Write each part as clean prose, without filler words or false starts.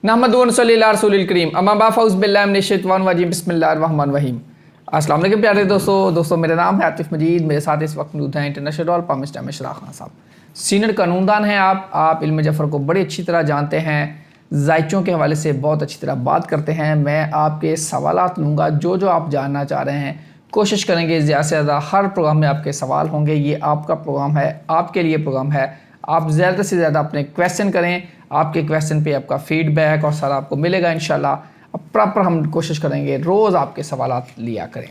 नहमदुहु व नसल्ली अला रसूलिल करीम अम्मा बाद फ़ऊज़ु बिल्लाहि मिनश शैतानिर रजीम बिस्मिल्लाहिर रहमानिर रहीम। अस्सलाम वालेकुम प्यारे दोस्तों मेरा नाम है आतिफ मजीद। मेरे साथ इस वक्त मौजूद हैं इंटरनेशनल पामिस्टर में शरा खान साहब, सीनियर कानूनदान हैं। आप इल्म जफ़र को बड़ी अच्छी तरह जानते हैं, जायचों के हवाले से बहुत अच्छी तरह बात करते हैं। मैं आपके सवालात लूँगा, जो आप जानना चाह रहे हैं कोशिश करेंगे ज़्यादा से ज़्यादा हर प्रोग्राम में आपके सवाल होंगे। ये आपका प्रोग्राम है, आपके लिए प्रोग्राम है। आप ज़्यादा से ज़्यादा अपने क्वेश्चन करें, आपके क्वेश्चन पे आपका फीडबैक और सारा आपको मिलेगा इंशाल्लाह। अब प्रॉपर हम कोशिश करेंगे रोज़ आपके सवालात लिया करें।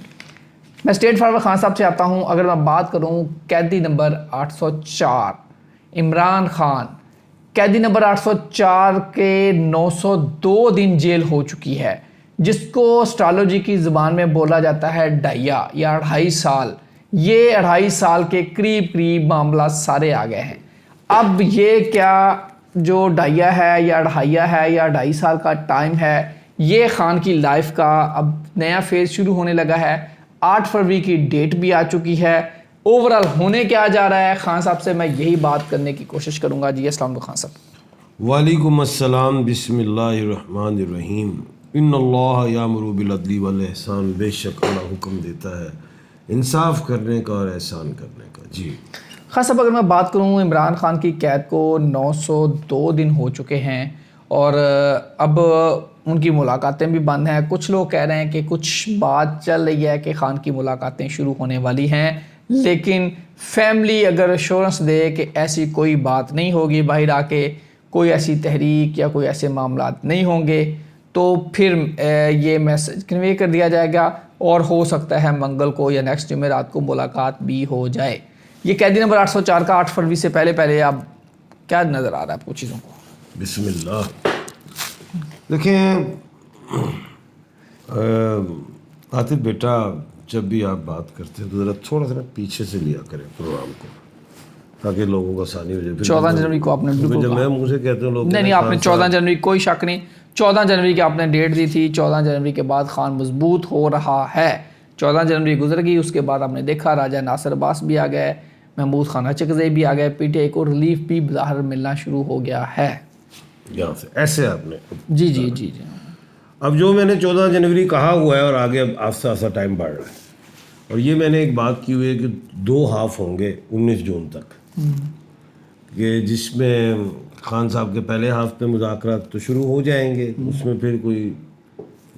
मैं स्टेट फॉरवर्ड खान साहब से आता हूँ। अगर मैं बात करूँ कैदी नंबर 804 इमरान खान, कैदी नंबर 804 के 902 दिन जेल हो चुकी है, जिसको एस्ट्रोलॉजी की ज़ुबान में बोला जाता है डाइया या 2.5 साल। ये 2.5 साल के करीब मामला सारे आ गए हैं। अब ये क्या जो डाइया है या ढाइया है या 2.5 साल का टाइम है, ये खान की लाइफ का अब नया फेज़ शुरू होने लगा है। 8 फरवरी की डेट भी आ चुकी है। ओवरऑल होने क्या जा रहा है, खान साहब से मैं यही बात करने की कोशिश करूँगा। जी अस्सलाम वालेकुम खान साहब। वालेकुम अस्सलाम, बिस्मिल्लाहिर्रहमानिर्रहीम। इन्नल्लाह यामुरु बिल अदली वल इहसान। बेशक अल्लाह हुक्म देता है इंसाफ करने का और एहसान करने का। जी खान साहब, अगर मैं बात करूँ इमरान खान की कैद को 902 दिन हो चुके हैं और अब उनकी मुलाकातें भी बंद हैं। कुछ लोग कह रहे हैं कि कुछ बात चल रही है कि खान की मुलाकातें शुरू होने वाली हैं, लेकिन फैमिली अगर एश्योरेंस दे कि ऐसी कोई बात नहीं होगी, बाहर आके कोई ऐसी तहरीक या कोई ऐसे मामला नहीं होंगे, तो फिर ये मैसेज कन्वे कर दिया जाएगा और हो सकता है मंगल को या नेक्स्ट जुमेरात को मुलाकात भी हो जाए। ये कैदी नंबर 804 का 8 फरवरी से पहले आप क्या नज़र आ रहा है आपको चीज़ों को? बिस्मिल्लाह। देखें आतिफ बेटा, जब भी आप बात करते हैं तो ज़रा थोड़ा सा पीछे से लिया करें प्रोग्राम को, ताकि लोगों को आसानी हो जाए। 14 जनवरी को आपने जब मैं मुँह से कहते हैं लोग नहीं, आपने 14 जनवरी, कोई शक नहीं, 14 जनवरी की आपने डेट दी थी। 14 जनवरी के बाद खान मजबूत हो रहा है। 14 जनवरी गुजर गई, उसके बाद आपने देखा राजा नासिर अब्बास भी आ गए, महमूद खान अचकज़ई भी आ गए, पीटीआई को रिलीफ भी बाहर मिलना शुरू हो गया है यहाँ से। ऐसे आपने जी। अब जो मैंने 14 जनवरी कहा हुआ है और आगे अब आस्ता आस्ता टाइम बढ़ रहा है, और ये मैंने एक बात की हुई है कि 2 हाफ होंगे 19 जून तक, कि जिसमें खान साहब के पहले हाफ पे मुज़ाकरात तो शुरू हो जाएंगे, उसमें फिर कोई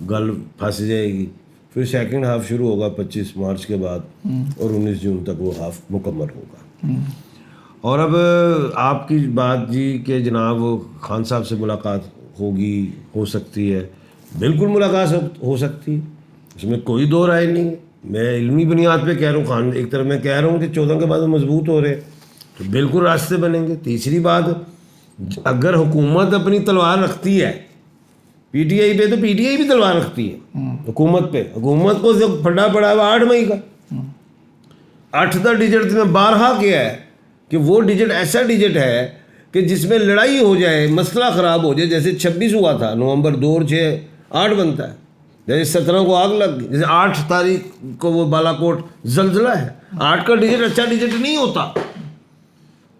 गल फंस जाएगी, फिर सेकंड हाफ शुरू होगा 25 मार्च के बाद और 19 जून तक वो हाफ मुकम्मल होगा। और अब आपकी बात जी कि जनाब खान साहब से मुलाकात होगी, हो सकती है, बिल्कुल मुलाकात हो सकती है, उसमें कोई दो राय नहीं है। मैं इल्मी बुनियाद पे कह रहा हूँ। खान एक तरफ मैं कह रहा हूँ कि 14 के बाद वो मजबूत हो रहे तो बिल्कुल रास्ते बनेंगे। तीसरी बात, अगर हुकूमत अपनी तलवार रखती है पीटीआई पे, तो पीटीआई भी तलवार रखती है हुकूमत पे। हुकूमत को जो फटा पड़ा है 8 मई का 8 डिजिट में बारहा किया है कि वो डिजिट ऐसा डिजिट है कि जिसमें लड़ाई हो जाए, मसला ख़राब हो जाए, जैसे 26 हुआ था नवंबर 2 और 6 8 बनता है, जैसे 17 को आग लग गई, जैसे 8 तारीख को वो बालाकोट जल्जला है। 8 का डिजिट अच्छा डिजिट नहीं होता।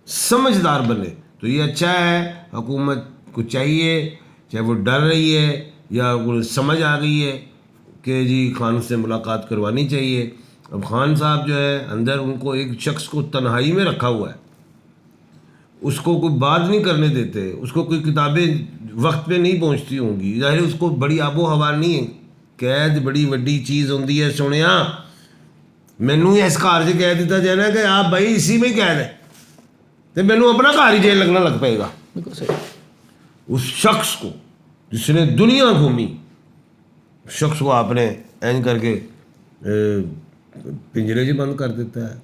समझदार बने तो ये अच्छा है। हुकूमत को चाहिए, चाहे वो डर रही है या वो समझ आ गई है कि जी खान से मुलाकात करवानी चाहिए। अब खान साहब जो है अंदर, उनको एक शख्स को तन्हाई में रखा हुआ है, उसको कोई बात नहीं करने देते, उसको कोई किताबें वक्त पे नहीं पहुंचती होंगी, जाहिर उसको बड़ी आबो हवा नहीं है। कैद बड़ी वड्डी चीज़ होती है। सुनिया मैनू इस घर से कह दिता जाए ना कि आप भाई इसी में कैद है, तो मैनू अपना घर ही जेल लगना लग पाएगा। उस शख्स को जिसने दुनिया घूमी, शख्स को आपने ऐन करके पिंजरे से बंद कर देता है।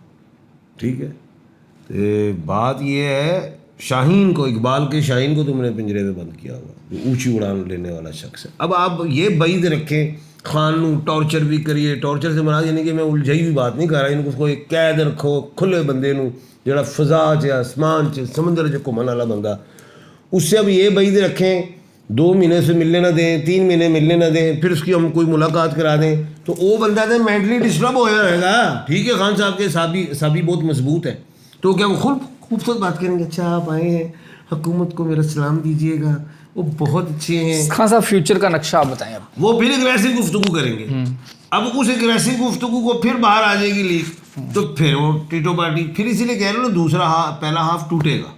ठीक है, तो बात ये है, शाहीन को, इकबाल के शाहीन को तुमने पिंजरे में बंद किया हुआ, जो ऊंची उड़ान लेने वाला शख्स है। अब आप ये बैद रखें, खान नू टॉर्चर भी करिए। टॉर्चर से मरा, यानी कि मैं उलझाई भी बात नहीं कर रहा, इनको उसको एक कैद रखो, खुले बंदे नू जरा फिजा च आसमान च समंदर च घूमने वाला बंदा, उससे अब ये बैद रखें 2 महीने से मिलने ना दें, 3 महीने मिलने ना दें, फिर उसकी हम कोई मुलाकात करा दें, तो वो बंदा तो मेंटली डिस्टर्ब हो रहेगा। ठीक है, खान साहब के साबी बहुत मजबूत है, तो क्या वो खूबसूरत बात करेंगे, अच्छा आप आए हैं, हुकूमत को मेरा सलाम दीजिएगा, वो बहुत अच्छे हैं। खान साहब फ्यूचर का नक्शा आप बताएं अब। वो फिर एग्रेसिव गुफ्तगू करेंगे, अब उस एग्रेसिव गुफ्तगू को फिर बाहर आ जाएगी लीक, तो फिर वो टीटो पार्टी, फिर इसीलिए कह रहे हो ना दूसरा पहला हाफ टूटेगा।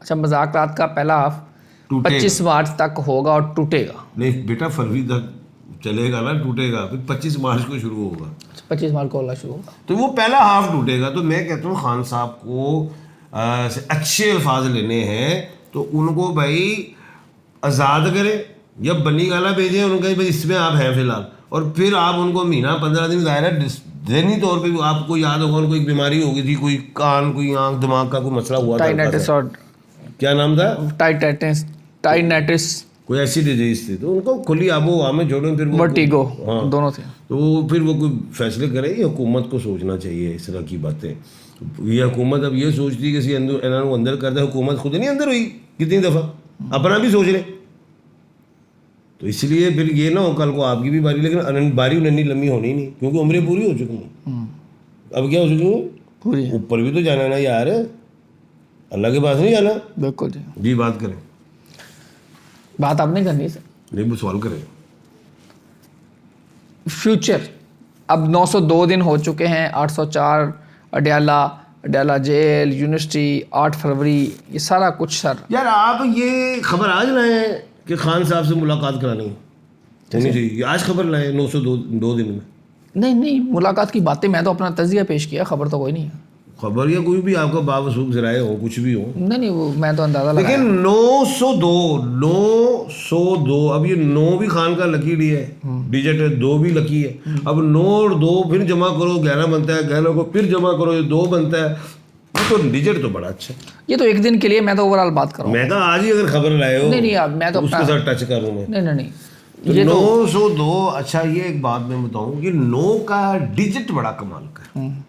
अच्छा, मज़ाक़ात का पहला हाफ टूटेगा। 25 मार्च तक होगा और टूटेगा। नहीं बेटा, फरवरी तक चलेगा ना, टूटेगा, फिर 25 मार्च को शुरू होगा। 25 मार्च को होना शुरू होगा। तो वो पहला हाफ टूटेगा। तो मैं कहता हूँ खान साहब को अच्छे अल्फाज लेने हैं तो उनको भाई आज़ाद करें या बनी गाला भेजें उनका, भाई इसमें आप हैं फिलहाल, और फिर आप उनको महीना 15 दिन ज़ाहिर है ज़हनी तौर पे आपको याद होगा उनको एक बीमारी हो गई थी, कोई कान, कोई आँख, दिमाग का कोई मसला हुआ था। टाइनाइटिस और क्या नाम था? टाइनाइटिस कोई ऐसी डिजीज थी, तो उनको खुली आबो हवा में छोड़ो, फिर वो वर्टिगो, हाँ, दोनों थे। तो फिर वो कोई फैसले करे। ये हुकूमत को सोचना चाहिए इस तरह की बातें। ये हुकूमत अब ये सोचती है कि अंदर कर दे, हुकूमत खुद नहीं अंदर हुई कितनी दफ़ा, अपना भी सोच ले। तो इसलिए फिर ये ना हो कल को आपकी भी बारी, लेकिन बारी उन्नी लंबी होनी नहीं, क्योंकि उम्रें पूरी हो चुकी हैं। अब क्या हो चुकी हैं? पूरी। ऊपर भी तो जाना ना यार, अल्लाह के पास नहीं जाना। बिल्कुल जी। जी बात करें। बात आपने करनी सर। नहीं, वो सवाल करें। फ्यूचर, अब 902 दिन हो चुके हैं, 804 अडयाला जेल, यूनिवर्सिटी, 8 फरवरी, ये सारा कुछ सर। यार आप ये खबर आज लाए हैं कि खान साहब से मुलाकात करानी होनी चाहिए, आज खबर लाए 902 दिन में। नहीं, मुलाकात की बातें, मैं तो अपना तजिया पेश किया, खबर तो कोई नहीं है। खबर या कोई भी आपका बावसूख जराए हो, कुछ भी हो, नहीं, वो मैं तो अंदाज़ा लगाया। लेकिन 902 अब ये 9 भी खान का लकी डी है, डिजिट है, 2 भी लकी है। अब 9 और 2 फिर जमा करो 11 बनता है, 11 को फिर जमा करो ये 2 बनता है। तो डिजिट तो बड़ा अच्छा है। ये तो एक दिन के लिए, मैं तो ओवरऑल बात कर रहा हूँ। मैं कहा आज ही अगर खबर लाए हो, नहीं, अब मैं तो उसके साथ टच करूँ मैं। नहीं, तो ये 902। अच्छा, ये एक बात मैं बताऊं कि 9 का डिजिट बड़ा कमाल का है।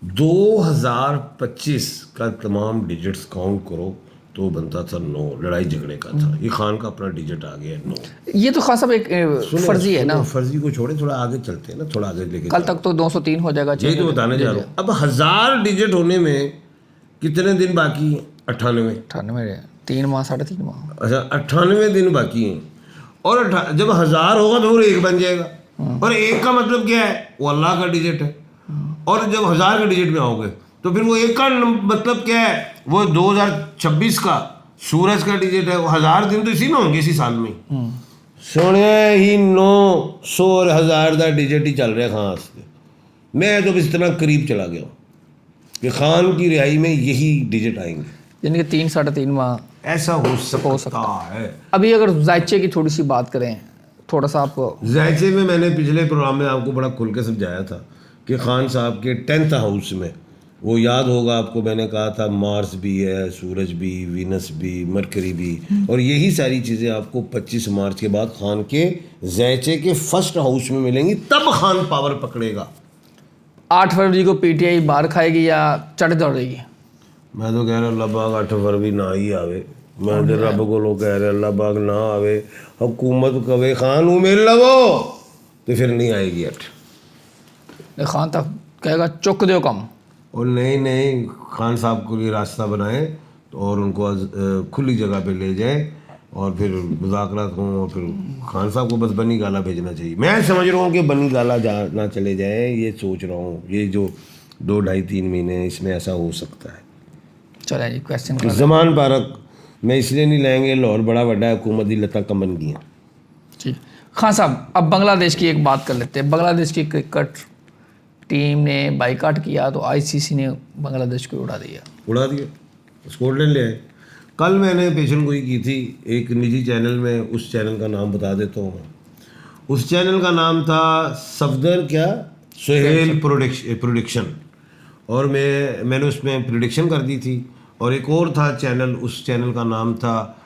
2025 का तमाम डिजिट्स काउंट करो तो बनता था 9, लड़ाई झगड़े का था। ये खान का अपना डिजिट आ गया है 9। ये तो खास अब एक फर्जी है ना। फर्जी को छोड़े, थोड़ा आगे चलते हैं ना, थोड़ा आगे लेके कल तक तो 203 हो जाएगा। यही तो बताने जा रहा हूँ। अब 1000 डिजिट होने में कितने दिन बाकी हैं? 98। 3 माह 3.5 माह। अच्छा, 98 दिन बाकी हैं। और जब 1000 होगा तो वो 1 बन जाएगा। और 1 का मतलब क्या है? वो अल्लाह का डिजिट है। और जब 1000 के डिजिट में आओगे तो फिर वो 1 का मतलब क्या है? वो 2026 का सूरज का डिजिट है। वो 1000 दिन तो इसी में होंगे, इसी साल में। सोने ही 900 और 1000 का डिजिट ही चल रहा है खान से। मैं तो इतना करीब चला गया हूँ कि खान की रिहाई में यही डिजिट आएंगे, यानी कि 3 3.5 माह ऐसा हो सकता है। अभी अगर जायचे की थोड़ी सी बात करें, थोड़ा सा आपको जायचे में मैंने पिछले प्रोग्राम में आपको बड़ा खुल के समझाया था कि खान साहब के 10th हाउस में, वो याद होगा आपको, मैंने कहा था मार्स भी है, सूरज भी, वीनस भी, मरकरी भी, और यही सारी चीज़ें आपको 25 मार्च के बाद खान के जायचे के 1st हाउस में मिलेंगी, तब खान पावर पकड़ेगा। 8 फरवरी को पीटीआई बाहर खाएगी या चढ़ दौड़ेगी? मैं तो कह रहा अल्लाह पाक 8 फरवरी ना ही आवे। मैं तो रब को कह रहा अल्लाह पाक ना आवे, हुकूमत कवे खान उमेर लवो तो फिर नहीं आएगी 8। खान तक कहेगा चुक दो कम। और नहीं, खान साहब को ये रास्ता बनाएं और उनको खुली जगह पे ले जाएं और फिर मुज़ाकरात हों, और फिर खान साहब को बस बनी गाला भेजना चाहिए। मैं समझ रहा हूँ कि बनी गाला ना चले जाए, ये सोच रहा हूँ। ये जो 2, 2.5, 3 महीने इसमें ऐसा हो सकता है। चलो जी, क्वेश्चन जमान पारक मैं इसलिए नहीं लाएंगे, लाहौर बड़ा वड्डा हुकूमत की लत्ता कम बन गई। ठीक, खान साहब अब बांग्लादेश की एक बात कर लेते हैं। बांग्लादेश की क्रिकेट टीम ने बाइकाट किया तो आईसीसी ने बांग्लादेश को उड़ा दिया, स्कॉटलैंड ले आए। कल मैंने पेशन गोई की थी एक निजी चैनल में, उस चैनल का नाम बता देता हूँ। उस चैनल का नाम था सफदर सुहेल प्रोडिक्शन, और मैंने उसमें प्रिडिक्शन कर दी थी। और एक और था चैनल, उस चैनल का नाम था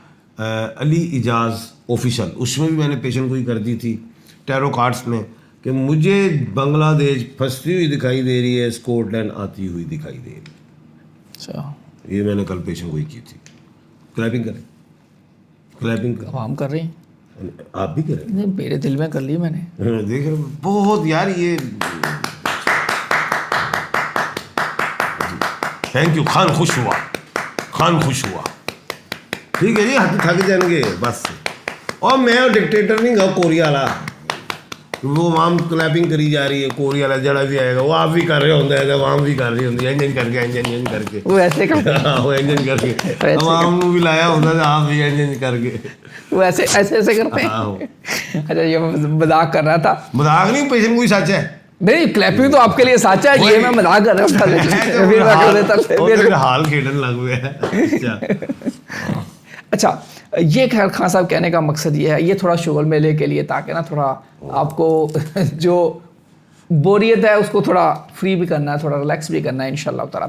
अली इजाज़ ऑफिशियल, उसमें भी मैंने पेशन गोई कर दी थी टैरो कार्ड्स में कि मुझे बांग्लादेश फंसती हुई दिखाई दे रही है, स्कॉटलैंड आती हुई दिखाई दे रही है। अच्छा, ये मैंने कल पेशन गोई की थी। क्लैपिंग करें, क्लैपिंग करें। हम कर रहे हैं, आप भी करें। नहीं मेरे दिल में कर ली मैंने। देख रहे हो, बहुत यार ये थैंक यू। खान खुश हुआ। ठीक है जी, हाथ थक जाएंगे बस। और मैं डिक्टेटर नहीं गा कोरिया वाला, वो वाम क्लैपिंग करी जा रही है, कोरिया वाला जड़ा भी आएगा वो आप भी कर रहे होंगे, वाम भी कर रही होंगी, इंजन करके इंजन करके वो ऐसे कर वो इंजन करके वाम भी लाया होता था, आप भी इंजन करके वो ऐसे ऐसे ऐसे करते हैं। हाँ। अच्छा, ये मैं मजाक कर रहा था। मजाक नहीं, पेशेंट कोई सच है। नहीं, क्लैपिंग तो आपके लिए साचा है, ये मैं मजाक कर रहा था। फिर मैं कर देता फिर हाल खेलने लग गया। अच्छा, ये खैर खान साहब कहने का मकसद ये है, ये थोड़ा शुगर मेले के लिए, ताकि ना थोड़ा आपको जो बोरियत है उसको थोड़ा फ्री भी करना है, थोड़ा रिलैक्स भी करना है। इंशाल्लाह ताला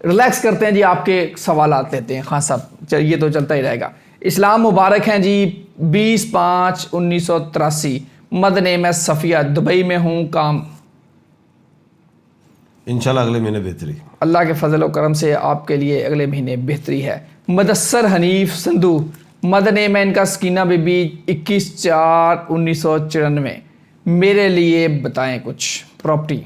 रिलैक्स करते हैं जी, आपके सवालात लेते हैं खान साहब, ये तो चलता ही रहेगा। इस्लाम मुबारक हैं जी, 20/5/1983, मद नेम है सफ़िया, दुबई में हूँ काम। इंशाल्लाह अगले महीने बेहतरी, अल्लाह के फजल व करम से आपके लिए अगले महीने बेहतरी है। मदस्सर हनीफ संधू, मद नेम है इनका सकीना बीबी, 21/4/1994, मेरे लिए बताएं कुछ प्रॉपर्टी।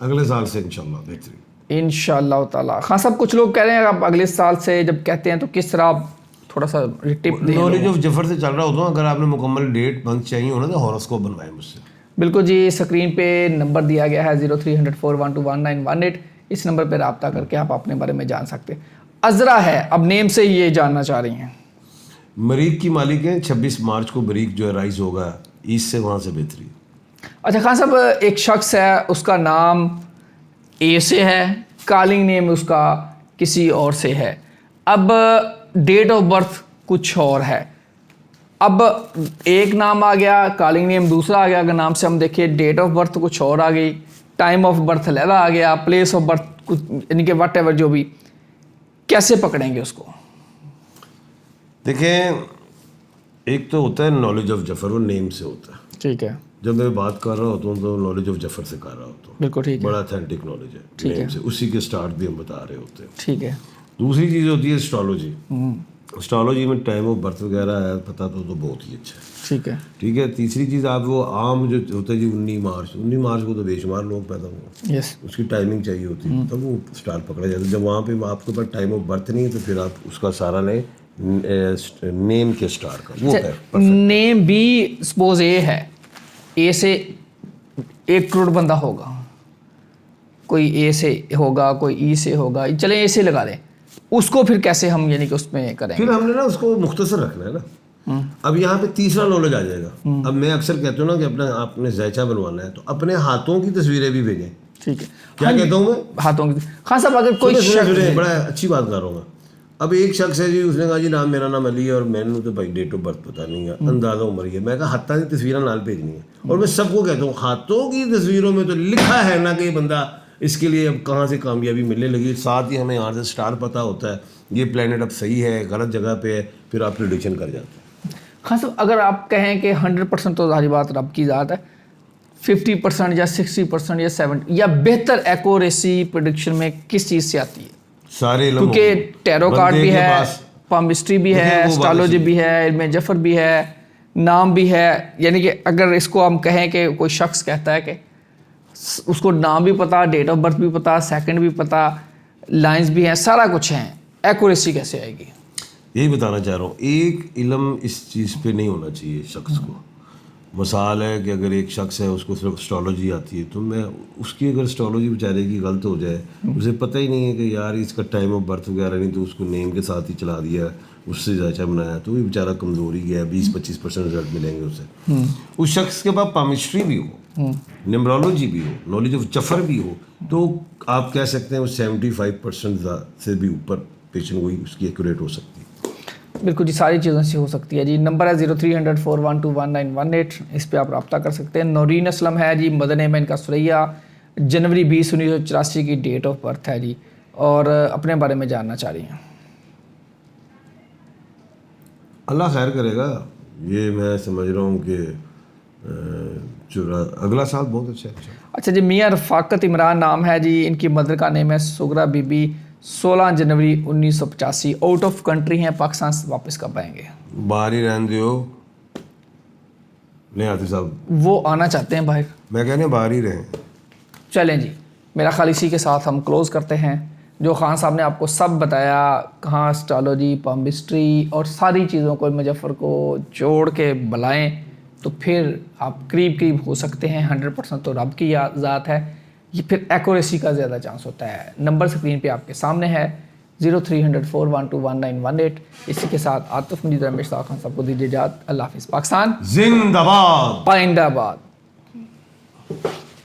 अगले साल से इंशाल्लाह बेहतरी इंशाअल्लाह ताला। खान साहब कुछ लोग कह रहे हैं आप अगले साल से जब कहते हैं तो किस तरह आप थोड़ा सा टिप दें। नॉलेज ऑफ जफर से चल रहा होता हूँ, अगर आपने मुकम्मल डेट मंथ चाहिए हो ना तो हॉरोस्कोप बनवाएं मुझसे। बिल्कुल जी, स्क्रीन पे नंबर दिया गया है 030041219118, इस नंबर पे रब्ता करके आप अपने बारे में जान सकते हैं। अजरा है, अब नेम से ही ये जानना चाह रही हैं। मरीक की मालिक हैं, 26 मार्च को मरीक जो है राइज होगा ईस्ट से, वहाँ से बेहतरी। अच्छा खान साहब, एक शख्स है उसका नाम ए से है, कॉलिंग नेम उसका किसी और से है, अब डेट ऑफ बर्थ कुछ और है। अब एक नाम आ गया, कॉलिंग नेम दूसरा आ गया, अगर नाम से हम देखिए डेट ऑफ बर्थ कुछ और आ गई, टाइम ऑफ बर्थ लहरा आ गया, प्लेस ऑफ बर्थ कुछ, यानी कि वट एवर जो भी, कैसे पकड़ेंगे उसको? देखें, एक तो होता है नॉलेज ऑफ जफर, वो नेम से होता है। ठीक है, जब मैं बात कर रहा होता हूँ तो नॉलेज ऑफ जफर से कर रहा होता हूँ, बिल्कुल ठीक है, बड़ा अथेंटिक नॉलेज है नेम से, उसी के स्टार्ट भी हम बता रहे होते हैं। ठीक है। दूसरी चीज़ होती है एस्ट्रोलॉजी। एस्ट्रोलॉजी में टाइम ऑफ बर्थ वगैरह है पता तो बहुत ही अच्छा है। ठीक है, ठीक है। तीसरी चीज़ आप वो आम जो होता है जी 19 मार्च को तो बेशुमार लोग पैदा हुए, यस, उसकी टाइमिंग चाहिए होती है, तब वो स्टार पकड़ा जाता है। जब वहाँ पे आपके पास टाइम ऑफ बर्थ नहीं है तो फिर आप उसका सारा नेम के स्टार का वो है। नेम भी सपोज ए है, ए से 1 करोड़ बंदा होगा, कोई ए से होगा, कोई ई से होगा, चले ए से लगा लें, उसको फिर कैसे हम यानी कि उसमें करेंगे? फिर हमने ना उसको मुख्तसर रखना है ना। अब यहाँ पे तीसरा नॉलेज आ जाएगा। अब मैं अक्सर कहता हूँ ना कि अपना आपने जायचा बनवाना है तो अपने हाथों की तस्वीरें भी भेजें। ठीक है, क्या कहता हूँ मैं? हाथों की। हाँ साहब, अगर कोई बड़ा अच्छी बात कर रहा हूँ। अब एक शख्स है जी, उसने कहा जी नाम मेरा नाम अली है और मैंने तो भाई डेट ऑफ बर्थ पता नहीं है, अंदाजा उम्र है। मैं कहा हाथों की तस्वीरें नाल भेजनी है, और मैं सबको कहता हूँ हाथों की तस्वीरों में तो लिखा है ना कि बंदा इसके लिए अब कहाँ से कामयाबी मिलने लगी। साथ ही हमें यहाँ से स्टार पता होता है, ये प्लेनेट अब सही है गलत जगह पे है, फिर आप प्रिडिक्शन कर जाते हैं। हाँ साहब, अगर आप कहें कि 100% तो सारी बात रब की ज़ात है, 50% या 60% या 70 या बेहतर एक्यूरेसी प्रेडिक्शन में किस चीज़ से आती है? सारे लोग, क्योंकि टैरो कार्ड भी है, पामिस्ट्री भी है, एस्ट्रोलॉजी भी है, इल्म जफर भी है, नाम भी है। यानी कि अगर इसको हम कहें कि कोई शख्स कहता है कि उसको नाम भी पता, डेट ऑफ बर्थ भी पता, सेकंड भी पता, लाइंस भी हैं, सारा कुछ है, एक्यूरेसी कैसे आएगी? यही बताना चाह रहा हूँ, एक इल्म इस चीज़ पे नहीं होना चाहिए शख्स को। मिसाल है कि अगर एक शख्स है उसको सिर्फ एस्ट्रोलॉजी आती है, तो मैं उसकी अगर एस्ट्रोलॉजी बेचारे की गलत हो जाए, उसे पता ही नहीं है कि यार इसका टाइम ऑफ बर्थ वगैरह नहीं, तो उसको नेम के साथ ही चला दिया, उससे जायचा बनाया, तो वो बेचारा कमज़ोर ही गया, 20-25% रिजल्ट मिलेंगे उसे। उस शख्स के पास पामिस्ट्री भी हो, न्यूमरोलॉजी भी हो, नॉलेज ऑफ जफर भी हो, तो आप कह सकते हैं वो 75% से भी ऊपर पेशेंट वही उसकी एक्यूरेट हो सकती है। बिल्कुल जी, सारी चीज़ों से हो सकती है जी। नंबर है 030041219118, इस पे आप रब्ता कर सकते हैं। नौरीन असलम है जी, मदन है इनका सुरैया, जनवरी 20/1984 की डेट ऑफ बर्थ है जी, और अपने बारे में जानना चाह रही हैं। अल्लाह खैर करेगा, ये मैं समझ रहा हूँ कि अगला साल बहुत अच्छा है। अच्छा जी, मियाँ रफ़ाकत इमरान नाम है जी, इनकी मदर का नेम है सुगरा बीबी, 16 जनवरी 1985, आउट ऑफ कंट्री हैं, पाकिस्तान से वापस कब आएंगे? बाहर ही रहने दो, नहीं आते साहब, वो आना चाहते हैं बाहर। मैं कहने बाहर ही रहें। चलें जी, मेरा ख्याल इसी के साथ हम क्लोज़ करते हैं। जो खान साहब ने आपको सब बताया, कहाँ एस्ट्रोलॉजी, पामिस्ट्री और सारी चीज़ों को मुजफ्फर को जोड़ के बुलाएं तो फिर आप करीब करीब हो सकते हैं। 100% तो रब की ज़ात है, ये फिर एक्यूरेसी का ज़्यादा चांस होता है। नंबर स्क्रीन पे आपके सामने है 0300 412 1918। इसी के साथ आतिफ मजीद रमेश खान साहब को दीजिए इजाज़त। अल्लाह हाफिज़। पाकिस्तान जिंदाबाद। पाइंदाबाद।